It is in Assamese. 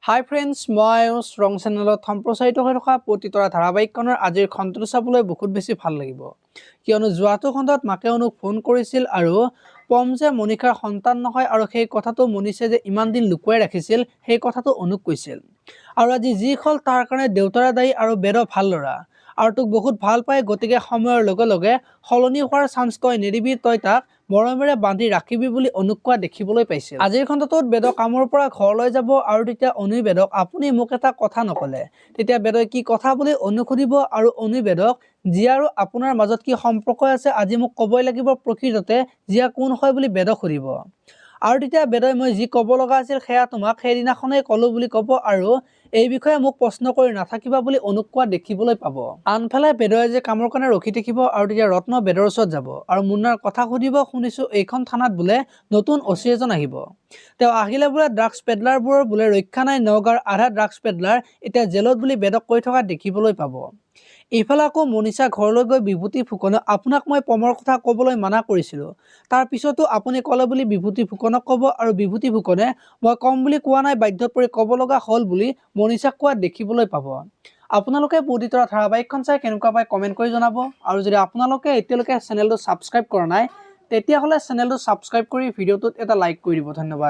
হাই ফ্ৰেণ্ডছ, মই ষ্ট্ৰং চেনেলত সম্প্ৰচাৰিত হৈ থকা পতিতৰা ধাৰাবাহিকখনৰ আজিৰ খণ্ডটো চাবলৈ বহুত বেছি ভাল লাগিব, কিয়নো যোৱাটো খণ্ডত মাকে অনুক ফোন কৰিছিল আৰু পম যে মনিষাৰ সন্তান নহয় আৰু সেই কথাটো মনিষে যে ইমান দিন লুকুৱাই ৰাখিছিল সেই কথাটো অনুক কৈছিল। আৰু আজি যি হ'ল তাৰ কাৰণে দেউতাৰে দায়ী আৰু বেদ ভাল ল'ৰা আৰু তোক বহুত ভাল পায়, গতিকে সময়ৰ লগে লগে সলনি হোৱাৰ চান্স তই নেদিবি, তই তাক মৰমেৰে বান্ধি ৰাখিবি বুলি অনুক কোৱা দেখিবলৈ পাইছিল। আজিৰ খণ্ডটোত বেদ কামৰ পৰা ঘৰলৈ যাব আৰু তেতিয়া অনু বেদক আপুনি মোক এটা কথা নকলে। তেতিয়া বেদই কি কথা বুলি অনুক সুধিব আৰু অনু বেদক জিয়া আৰু আপোনাৰ মাজত কি সম্পৰ্ক আছে আজি মোক ক'বই লাগিব, প্ৰকৃততে জিয়া কোন হয় বুলি বেদক সুধিব। আৰু তেতিয়া বেদই মই যি ক'ব লগা আছিল সেয়া তোমাক সেইদিনাখনেই ক'লো বুলি ক'ব আৰু এই বিষয়ে মোক প্ৰশ্ন কৰি নাথাকিবা বুলি অনুক কোৱা দেখিবলৈ পাব। আনফালে বেদই যে কামৰ কাৰণে ৰখি থাকিব আৰু তেতিয়া ৰত্ন বেদৰ ওচৰত যাব আৰু মুন্নাৰ কথা সুধিব, শুনিছো এইখন থানাত বোলে নতুন অচি এজন আহিব, তেওঁ আহিলে বোলে ড্ৰাগছ পেডলাৰবোৰৰ বোলে ৰক্ষা নাই, নগাঁৱৰ আধা ড্ৰাগছ পেডলাৰ এতিয়া জেলত বুলি বেদক কৈ থকা দেখিবলৈ পাব। এইফালে আকৌ মনিষা ঘৰলৈ গৈ বিভূতি ফুকনক আপোনাক মই পমৰ কথা ক'বলৈ মানা কৰিছিলো, তাৰ পিছতো আপুনি ক'লে বুলি বিভূতি ফুকনক ক'ব আৰু বিভূতি ফুকনে মই ক'ম বুলি কোৱা নাই, বাধ্যত পৰি ক'ব লগা হ'ল বুলি মনিষাক কোৱা দেখিবলৈ পাব। আপোনালোকে পতিতৰা ধাৰাবাহিকখন চাই কেনেকুৱা পায় কমেণ্ট কৰি জনাব আৰু যদি আপোনালোকে এতিয়ালৈকে চেনেলটো ছাবস্ক্ৰাইব কৰা নাই তেতিয়াহ'লে চেনেলটো ছাবস্ক্ৰাইব কৰি ভিডিঅ'টোত এটা লাইক কৰি দিব। ধন্যবাদ।